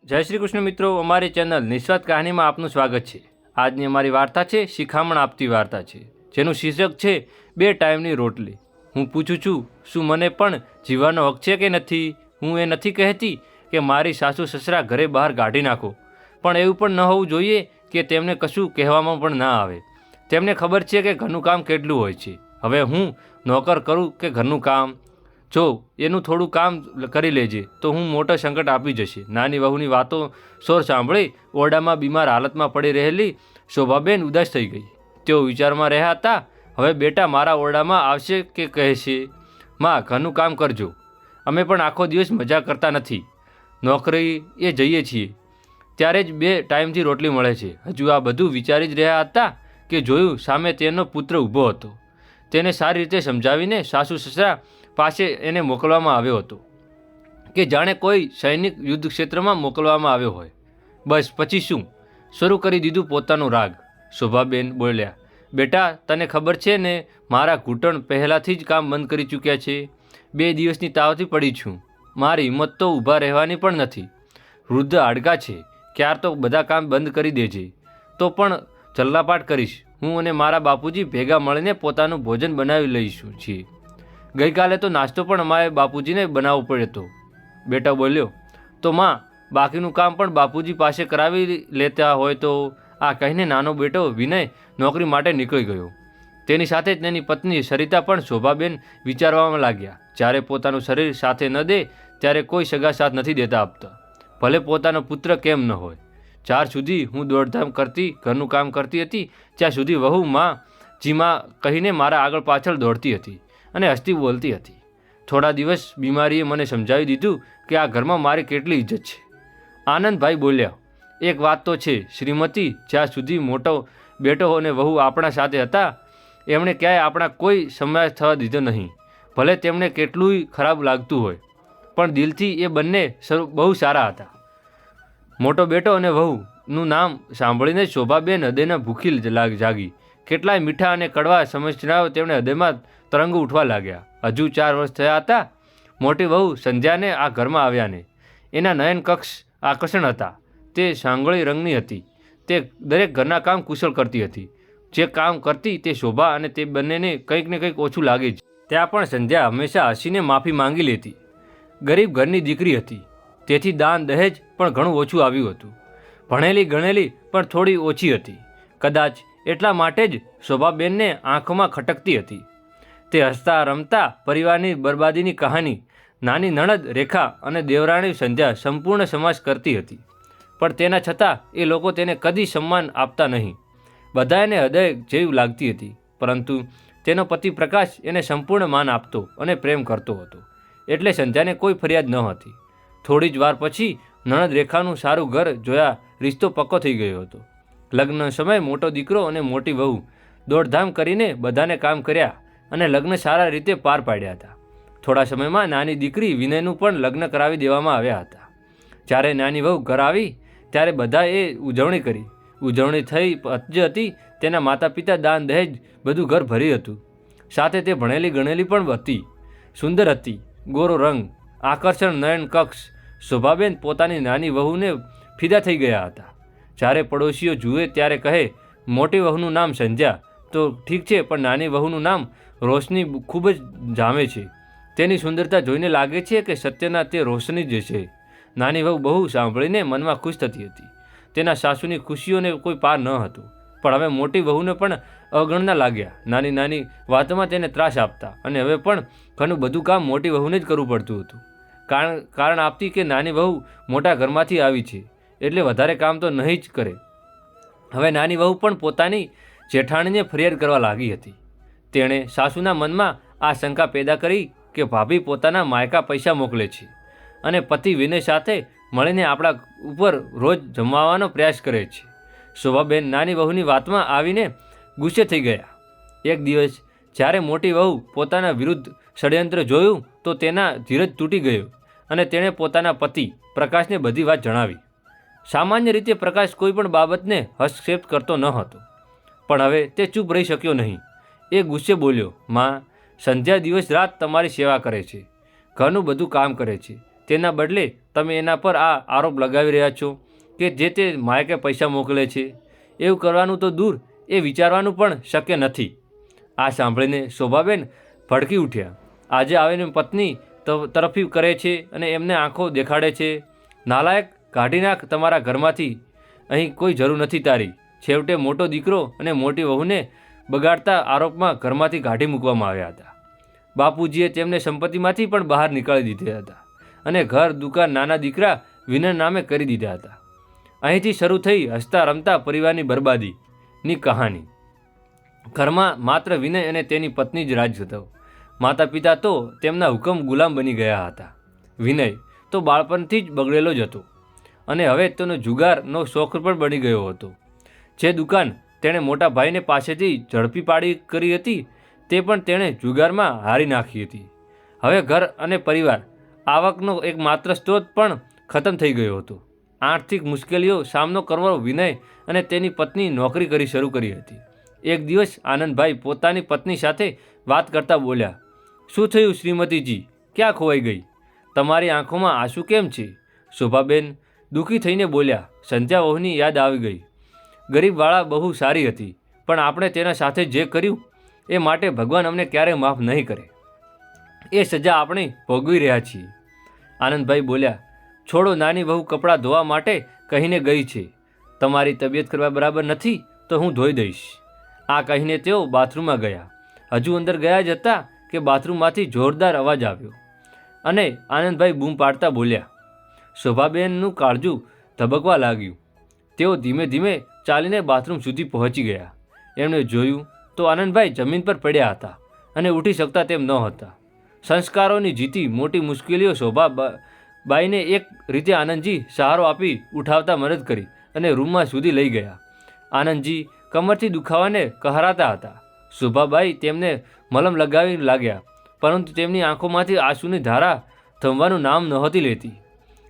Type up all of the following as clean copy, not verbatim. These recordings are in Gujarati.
જય શ્રી કૃષ્ણ મિત્રો, અમારી ચેનલ નિસ્વાર્થ કહાનીમાં આપનું સ્વાગત છે। આજની અમારી વાર્તા છે શિખામણ આપતી વાર્તા છે, જેનું શીર્ષક છે બે ટાઈમની રોટલી। હું પૂછું છું, શું મને પણ જીવવાનો હક છે કે નથી? હું એ નથી કહેતી કે મારી સાસુ સસરા ઘરે બહાર કાઢી નાખો, પણ એવું પણ ન હોવું જોઈએ કે તેમને કશું કહેવામાં પણ ના આવે। તેમને ખબર છે કે ઘરનું કામ કેટલું હોય છે। હવે હું નોકર કરું કે ઘરનું કામ, જો એનું થોડું કામ કરી લેજે તો હું મોટો સંકટ આપી જશે। નાની વહુની વાતો સોર સાંભળી ઓરડામાં બીમાર હાલતમાં પડી રહેલી શોભાબેન ઉદાસ થઈ ગઈ। તેઓ વિચારમાં રહ્યા હતા, હવે બેટા મારા ઓરડામાં આવશે કે કહેશે, માં ઘરનું કામ કરજો, અમે પણ આખો દિવસ મજા કરતા નથી, નોકરી એ જઈએ છીએ ત્યારે જ બે ટાઈમથી રોટલી મળે છે। હજુ આ બધું વિચારી જ રહ્યા હતા કે જોયું સામે તેનો પુત્ર ઊભો હતો। તેને સારી રીતે સમજાવીને સાસુ સસરા પાસે એને મોકલવામાં આવ્યો હતો કે જાણે કોઈ સૈનિક યુદ્ધ ક્ષેત્રમાં મોકલવામાં આવ્યો હોય। બસ પછી શું, શરૂ કરી દીધું પોતાનું રાગ। શોભાબેન બોલ્યા, બેટા તને ખબર છે ને મારા ઘૂંટણ પહેલાંથી જ કામ બંધ કરી ચૂક્યા છે। 2 દિવસની તાવથી પડી છું, મારી હિંમત તો ઊભા રહેવાની પણ નથી। વૃદ્ધ હાડકાં છે, ક્યાર તો બધા કામ બંધ કરી દેજે તો પણ ચલ્લાપાટ કરીશ। હું અને મારા બાપુજી ભેગા મળીને પોતાનું ભોજન બનાવી લઈશું છીએ। ગઈકાલે તો નાસ્તો પણ અમારે બાપુજીને બનાવવો પડ્યો હતો, બેટા બોલ્યો। તો માં બાકીનું કામ પણ બાપુજી પાસે કરાવી લેતા હોય તો? આ કહીને નાનો બેટો વિનય નોકરી માટે નીકળી ગયો। તેની સાથે જ તેની પત્ની સરિતા પણ શોભાબેન વિચારવામાં લાગ્યા, જ્યારે પોતાનું શરીર સાથે ન દે ત્યારે કોઈ સગા સાથ નથી દેતા આપતા, ભલે પોતાનો પુત્ર કેમ ન હોય। 4 સુધી હું દોડધામ કરતી ઘરનું કામ કરતી હતી, ત્યાં સુધી વહુ માં જીમાં કહીને મારા આગળ પાછળ દોડતી હતી અને હસતી બોલતી હતી। થોડા દિવસ બીમારીએ મને સમજાવી દીધું કે આ ઘરમાં મારી કેટલી ઇજ્જત છે। આનંદભાઈ બોલ્યા, એક વાત તો છે શ્રીમતી, જ્યાં સુધી મોટો બેટો અને વહુ આપણા સાથે હતા એમણે ક્યાંય આપણા કોઈ સમાજ થવા દીધો નહીં, ભલે તેમને કેટલુંય ખરાબ લાગતું હોય, પણ દિલથી એ બંને બહુ સારા હતા। મોટો બેટો અને વહુનું નામ સાંભળીને શોભાબેન હૃદયના ભૂખી જાગી। કેટલાય મીઠા અને કડવા સમજનાઓ તેમણે હૃદયમાં તરંગો ઉઠવા લાગ્યા। હજુ 4 વર્ષ થયા હતા મોટી વહુ સંધ્યાને આ ઘરમાં આવ્યાને। એના નયન કક્ષ આકર્ષણ હતા, તે સાંગળી રંગની હતી, તે દરેક ઘરના કામ કુશળ કરતી હતી। જે કામ કરતી તે શોભા અને તે બંનેને કંઈક ને કંઈક ઓછું લાગે જ। ત્યાં પણ સંધ્યા હંમેશા હસીને માફી માંગી લેતી। ગરીબ ઘરની દીકરી હતી, તેથી દાન દહેજ પણ ઘણું ઓછું આવ્યું હતું। ભણેલી ગણેલી પણ થોડી ઓછી હતી, કદાચ એટલા માટે જ શોભાબેનને આંખોમાં ખટકતી હતી। તે હસતા રમતા પરિવારની બરબાદીની કહાની નાની નણદ રેખા અને દેવરાણી સંધ્યા સંપૂર્ણ સમાજ કરતી હતી, પણ તેના છતાં એ લોકો તેને કદી સન્માન આપતા નહીં। બધા એને હૃદય જેવી લાગતી હતી, પરંતુ તેનો પતિ પ્રકાશ એને સંપૂર્ણ માન આપતો અને પ્રેમ કરતો હતો, એટલે સંધ્યાને કોઈ ફરિયાદ ન હતી। થોડી જ વાર પછી નણદ રેખાનું સારું ઘર જોયા રિશ્તો પક્કો થઈ ગયો હતો। લગ્ન સમયે મોટો દીકરો અને મોટી વહુ દોડધામ કરીને બધાને કામ કર્યા અને લગ્ન સારા રીતે પાર પાડ્યા હતા। થોડા સમયમાં નાની દીકરી વિનયનું પણ લગ્ન કરાવી દેવામાં આવ્યા હતા। જ્યારે નાની વહુ ઘર આવી ત્યારે બધાએ ઉજવણી કરી। ઉજવણી થઈ જ હતી, તેના માતા પિતા દાન દહેજ બધું ઘર ભરી હતું, સાથે તે ભણેલી ગણેલી પણ હતી, સુંદર હતી, ગોરો રંગ, આકર્ષણ નયન કક્ષ। શોભાબેન પોતાની નાની વહુને ફિદા થઈ ગયા હતા। જ્યારે પડોશીઓ જુએ ત્યારે કહે, મોટી વહુનું નામ સંધ્યા તો ઠીક છે, પણ નાની વહુનું નામ રોશની ખૂબ જ જામે છે। તેની સુંદરતા જોઈને લાગે છે કે સત્યના તે રોશની જ છે। નાની વહુ બહુ સાંભળીને મનમાં ખુશ થતી હતી। તેના સાસુની ખુશીઓને કોઈ પાર ન હતો, પણ હવે મોટી વહુને પણ અવગણના લાગ્યા। નાની નાની વાતોમાં તેને ત્રાસ આપતા અને હવે પણ ઘરનું બધું કામ મોટી વહુને જ કરવું પડતું હતું। કારણ આપતી કે નાની વહુ મોટા ઘરમાંથી આવી છે એટલે વધારે કામ તો નહીં જ કરે। હવે નાની વહુ પણ પોતાની જેઠાણીને ફરિયાદ કરવા લાગી હતી। તેણે સાસુના મનમાં આ શંકા પેદા કરી કે ભાભી પોતાના માયકા પૈસા મોકલે છે અને પતિ વિનય સાથે મળીને આપણા ઉપર રોજ જમાવવાનો પ્રયાસ કરે છે। શોભાબેન નાની વહુની વાતમાં આવીને ગુસ્સે થઈ ગયા। એક દિવસ જ્યારે મોટી વહુ પોતાના વિરુદ્ધ ષડયંત્ર જોયું તો તેના ધીરજ તૂટી ગયો અને તેણે પોતાના પતિ પ્રકાશને બધી વાત જણાવી। સામાન્ય રીતે પ્રકાશ કોઈ પણ બાબતને હસ્તક્ષેપ કરતો ન હતો, પણ હવે તે ચૂપ રહી શક્યો નહીં। એ ગુસ્સે બોલ્યો, માં સંધ્યા દિવસ રાત તમારી સેવા કરે છે, ઘરનું બધું કામ કરે છે, તેના બદલે તમે એના પર આ આરોપ લગાવી રહ્યા છો કે જે તે માયકે પૈસા મોકલે છે. એવું કરવાનું તો દૂર, એ વિચારવાનું પણ શક્ય નથી. આ સાંભળીને શોભાબેન ભડકી ઉઠ્યા. આજે આવીને પત્ની તરફી કરે છે અને એમને આંખો દેખાડે છે. નાલાયક, કાઢી નાખ તમારા ઘરમાંથી, અહીં કોઈ જરૂર નથી તારી. છેવટે મોટો દીકરો અને મોટી વહુને બગાડતા આરોપમાં ઘરમાંથી કાઢી મૂકવામાં આવ્યા હતા. બાપુજીએ તેમને સંપત્તિમાંથી પણ બહાર નીકાળી દીધા હતા અને ઘર, દુકાન, નાના દીકરા વિનય નામે કરી દીધા હતા. અહીંથી શરૂ થઈ હસતા રમતા પરિવારની બરબાદીની કહાની. ઘરમાં માત્ર વિનય અને તેની પત્ની જ રાજ હતો. માતા પિતા તો તેમના હુકમ ગુલામ બની ગયા હતા. વિનય તો બાળપણથી જ બગડેલો જ હતો અને હવે તેનો જુગારનો શોખ પણ બની ગયો હતો. જે દુકાન તેણે મોટા ભાઈને પાસેથી ઝડપી પાડી કરી હતી તે પણ તેણે જુગારમાં હારી નાખી હતી. હવે ઘર અને પરિવાર, આવકનો એકમાત્ર સ્ત્રોત પણ ખતમ થઈ ગયો હતો. આર્થિક મુશ્કેલીઓ સામનો કરવો વિનય અને તેની પત્ની નોકરી કરી શરૂ કરી હતી. એક દિવસ આનંદભાઈ પોતાની પત્ની સાથે વાત કરતા બોલ્યા, શું થયું શ્રીમતીજી, ક્યાં ખોવાઈ ગઈ? તમારી આંખોમાં આંસુ કેમ છે? શોભાબેન દુઃખી થઈને બોલ્યા, સંધ્યા વહુની યાદ આવી ગઈ. ગરીબવાળા બહુ સારી હતી, પણ આપણે તેના સાથે જે કર્યું એ માટે ભગવાન અમને ક્યારેય માફ નહીં કરે. એ સજા આપણે ભોગવી રહ્યા છીએ. આનંદભાઈ બોલ્યા, છોડો, નાની વહુ કપડાં ધોવા માટે કહીને ગઈ છે. તમારી તબિયત કરવા બરાબર નથી તો હું ધોઈ દઈશ. આ કહીને તેઓ બાથરૂમમાં ગયા. હજુ અંદર ગયા જ હતા કે બાથરૂમમાંથી જોરદાર અવાજ આવ્યો અને આનંદભાઈ બૂમ પાડતા બોલ્યા. શોભાબેનનું કાળજું ધબકવા લાગ્યું. તેઓ ધીમે ધીમે ચાલીને બાથરૂમ સુધી પહોંચી ગયા. એમણે જોયું તો આનંદભાઈ જમીન પર પડ્યા હતા અને ઉઠી શકતા તેમ ન હતા. સંસ્કારોની જીતી મોટી મુશ્કેલીઓ શોભાબાઈને એક રીતે આનંદજી સહારો આપી ઉઠાવતા મદદ કરી અને રૂમમાં સુધી લઈ ગયા. આનંદજી કમરથી દુખાવાને કહારાતા હતા. શોભાબાઈ તેમને મલમ લગાવી લાગ્યા, પરંતુ તેમની આંખોમાંથી આંસુની ધારા થમવાનું નામ નહોતી લેતી.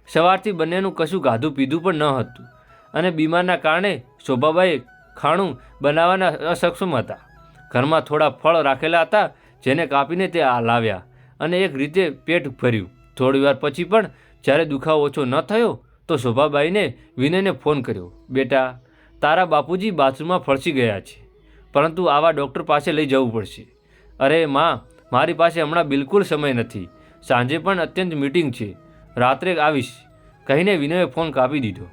સવારથી બંનેનું કશું ગાધું પીધું પણ ન હતું અને બીમારના કારણે શોભાબાઈ ખાણું બનાવવાના અસક્ષમ હતા. ઘરમાં થોડા ફળ રાખેલા હતા જેને કાપીને તે લાવ્યા અને એક રીતે પેટ ભર્યું. થોડીવાર પછી પણ જ્યારે દુખાવો ઓછો ન થયો તો શોભાબાઈને વિનયને ફોન કર્યો. બેટા, તારા બાપુજી બાથરૂમમાં ફળસી ગયા છે, પરંતુ આવા ડૉક્ટર પાસે લઈ જવું પડશે. અરે માં, મારી પાસે હમણાં બિલકુલ સમય નથી. સાંજે પણ અત્યંત મીટિંગ છે. રાત્રે આવીશ કહીને વિનયે ફોન કાપી દીધો.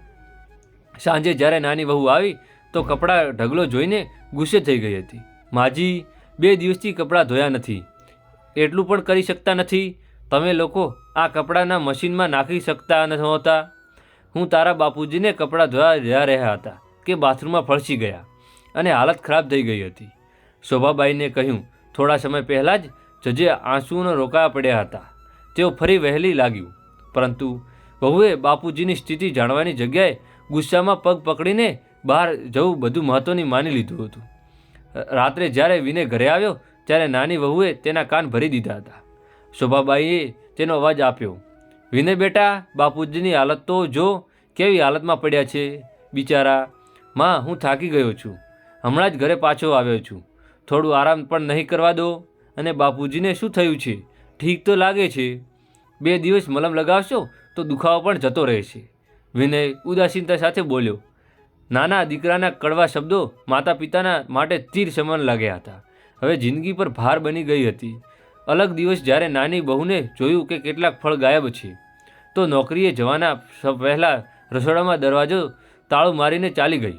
સાંજે જ્યારે નાની વહુ આવી તો કપડાં ઢગલો જોઈને ગુસ્સે થઈ ગઈ હતી. માજી, 2 દિવસથી કપડાં ધોયા નથી, એટલું પણ કરી શકતા નથી? તમે લોકો આ કપડાંના મશીનમાં નાખી શકતા નહોતા? હું તારા બાપુજીને કપડાં ધોવા જઈ રહ્યા હતા કે બાથરૂમમાં ફળસી ગયા અને હાલત ખરાબ થઈ ગઈ હતી. શોભાબાઈને કહ્યું, થોડા સમય પહેલાં જ જજે આંસુઓને રોકાવા પડ્યા હતા. તેઓ ફરી વહેલી લાગ્યું, પરંતુ વહુએ બાપુજીની સ્થિતિ જાણવાની જગ્યાએ ગુસ્સામાં પગ પકડીને બહાર જવું બધું મહત્ત્વની માની લીધું હતું. રાત્રે જ્યારે વિનય ઘરે આવ્યો ત્યારે નાની વહુએ તેના કાન ભરી દીધા હતા. શોભાબાઈએ તેનો અવાજ આપ્યો, વિનય બેટા, બાપુજીની હાલત તો જો, કેવી હાલતમાં પડ્યા છે બિચારા. માં, હું થાકી ગયો છું, હમણાં જ ઘરે પાછો આવ્યો છું. થોડું આરામ પણ નહીં કરવા દો? અને બાપુજીને શું થયું છે? ઠીક તો લાગે છે? 2 દિવસ મલમ લગાવશો તો દુખાવો પણ જતો રહેશે. વિનય ઉદાસીનતા સાથે બોલ્યો. નાના દીકરાના કડવા શબ્દો માતા પિતાના માટે તીર સમાન લાગ્યા હતા. હવે જિંદગી પર ભાર બની ગઈ હતી. અલગ દિવસ જ્યારે નાની બહુને જોયું કે કેટલાક ફળ ગાયબ છે તો નોકરીએ જવાના પહેલાં રસોડામાં દરવાજો તાળું મારીને ચાલી ગઈ.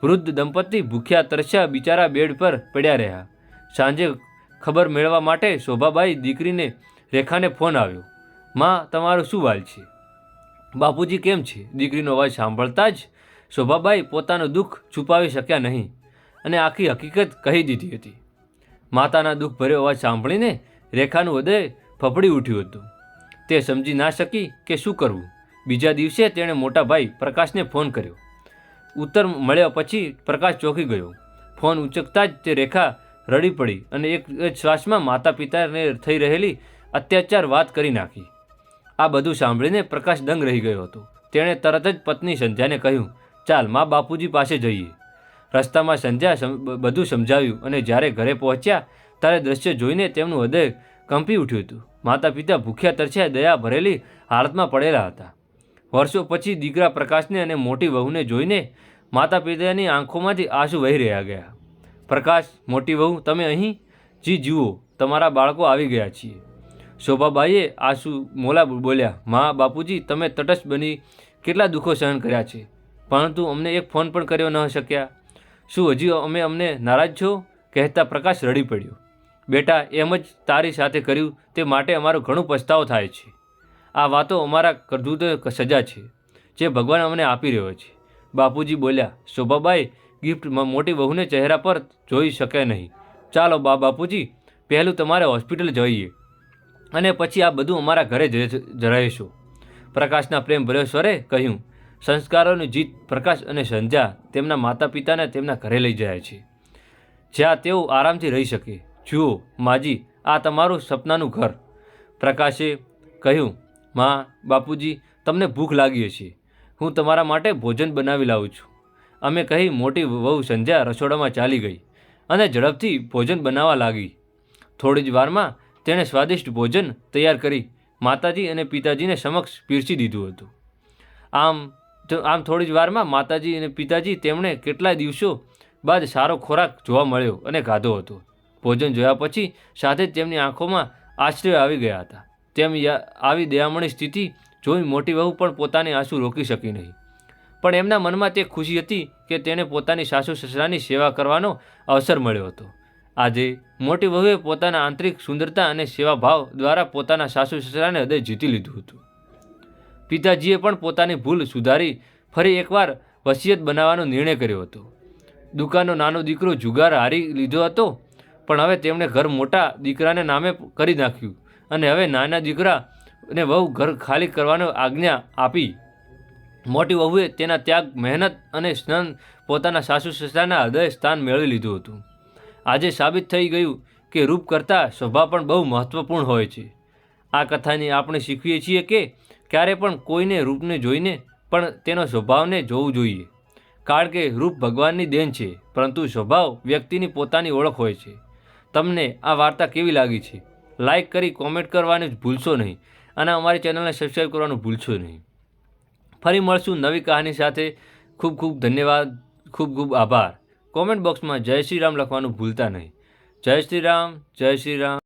વૃદ્ધ દંપતી ભૂખ્યા તરસ્યા બિચારા બેડ પર પડ્યા રહ્યા. સાંજે ખબર મેળવવા માટે શોભાબાઈ દીકરીને રેખાને ફોન આવ્યો. માં, તમારો શું હાલ છે? બાપુજી કેમ છે? દીકરીનો અવાજ સાંભળતા જ શોભાબાઈ પોતાનું દુઃખ છુપાવી શક્યા નહીં અને આખી હકીકત કહી દીધી હતી. માતાના દુઃખ ભર્યો અવાજ સાંભળીને રેખાનું હૃદય ફફડી ઉઠ્યું હતું. તે સમજી ના શકી કે શું કરવું. બીજા દિવસે તેણે મોટા ભાઈ પ્રકાશને ફોન કર્યો. ઉત્તર મળ્યા પછી પ્રકાશ ચોંકી ગયો. ફોન ઉંચકતા જ તે રેખા રડી પડી અને એક શ્વાસમાં માતા પિતાને થઈ રહેલી અત્યાચાર વાત કરી નાખી. આ બધું સાંભળીને પ્રકાશ દંગ રહી ગયો હતો. તેણે તરત જ પત્ની સંધ્યાને કહ્યું, ચાલ મા બાપુજી પાસે જઈએ. રસ્તામાં સંધ્યા બધું સમજાવ્યું અને જ્યારે ઘરે પહોંચ્યા ત્યારે દ્રશ્ય જોઈને તેમનું હૃદય કંપી ઉઠ્યું હતું. માતા પિતા ભૂખ્યા તરસ્યા દયા ભરેલી હાલતમાં પડેલા હતા. વર્ષો પછી દીકરા પ્રકાશને અને મોટી વહુને જોઈને માતા પિતાની આંખોમાંથી આંસુ વહી રહ્યા ગયા. પ્રકાશ, મોટી વહુ, તમે અહીં? જી જુઓ, તમારા બાળકો આવી ગયા છીએ. શોભાબાઈએ આંસુ મોલા બોલ્યા, માં, બાપુજી, તમે તટસ્થ બની કેટલા દુઃખો સહન કર્યા છે, પરંતુ અમને એક ફોન પણ કર્યો ન શક્યા. શું હજી અમને નારાજ છો? કહેતા પ્રકાશ રડી પડ્યો. બેટા, એમ જ તારી સાથે કર્યું તે માટે અમારો ઘણો પછતાવો થાય છે. આ વાતો અમારા કરતૂતોની સજા છે જે ભગવાન અમને આપી રહ્યો છે. બાપુજી બોલ્યા. શોભાબાઈ ગિફ્ટ મોટી વહુને ચહેરા પર જોઈ શકે નહીં. ચાલો બાપુજી, પહેલું તમારે હોસ્પિટલ જઈએ અને પછી આ બધું અમારા ઘરે રહીશું. પ્રકાશના પ્રેમ ભર્યા સ્વરે કહ્યું. સંસ્કારોની જીત. પ્રકાશ અને સંધ્યા તેમના માતા પિતાને તેમના ઘરે લઈ જાય છે, જ્યાં તેઓ આરામથી રહી શકે. જુઓ માજી, આ તમારું સપનાનું ઘર. પ્રકાશે કહ્યું. માં, બાપુજી, તમને ભૂખ લાગી હશે, હું તમારા માટે ભોજન બનાવી લાવું છું. અમે કહી મોટી વહુ સંધ્યા રસોડામાં ચાલી ગઈ અને ઝડપથી ભોજન બનાવવા લાગી. થોડી જ વારમાં તેણે સ્વાદિષ્ટ ભોજન તૈયાર કરી માતાજી અને પિતાજીને સમક્ષ પીરસી દીધું હતું. આમ થોડી જ વારમાં માતાજી અને પિતાજી તેમણે કેટલાય દિવસો બાદ સારો ખોરાક જોવા મળ્યો અને ખાધો હતો. ભોજન જોયા પછી સાથે જ તેમની આંખોમાં આશ્ચર્ય આવી ગયા હતા. આવી દયામણી સ્થિતિ જોઈ મોટી વહુ પણ પોતાની આંસુ રોકી શકી નહીં. પણ એમના મનમાં તે ખુશી હતી કે તેને પોતાની સાસુ સસરાની સેવા કરવાનો અવસર મળ્યો હતો. આજે મોટી વહુએ પોતાના આંતરિક સુંદરતા અને સેવાભાવ દ્વારા પોતાના સાસુ સસરાને હૃદય જીતી લીધું હતું. પિતાજીએ પણ પોતાની ભૂલ સુધારી ફરી એકવાર વસિયત બનાવવાનો નિર્ણય કર્યો હતો. દુકાનનો નાનો દીકરો જુગાર હારી લીધો હતો, પણ હવે તેમણે ઘર મોટા દીકરાને નામે કરી નાખ્યું અને હવે નાના દીકરાને વહુ ઘર ખાલી કરવાનો આજ્ઞા આપી. મોટી વહુએ તેના ત્યાગ, મહેનત અને સ્નન પોતાના સાસુ સસરાના હૃદય સ્થાન મેળવી લીધું હતું. આજે સાબિત થઈ ગયું કે રૂપ કરતાં સ્વભાવ પણ બહુ મહત્વપૂર્ણ હોય છે. આ કથાની આપણે શીખીએ છીએ કે ક્યારે પણ કોઈને રૂપને જોઈને પણ તેનો સ્વભાવને જોવું જોઈએ, કારણ કે રૂપ ભગવાનની દેન છે, પરંતુ સ્વભાવ વ્યક્તિની પોતાની ઓળખ હોય છે. તમને આ વાર્તા કેવી લાગી છે? લાઇક કરી કોમેન્ટ કરવાનું ભૂલશો નહીં અને અમારી ચેનલને સબસ્ક્રાઈબ કરવાનું ભૂલશો નહીં. ફરી મળશું નવી કહાની સાથે. ખૂબ ખૂબ ધન્યવાદ, ખૂબ ખૂબ આભાર. કોમેન્ટ બોક્સમાં જય શ્રી રામ લખવાનું ભૂલતા નહીં. જય શ્રી રામ, જય શ્રી રામ.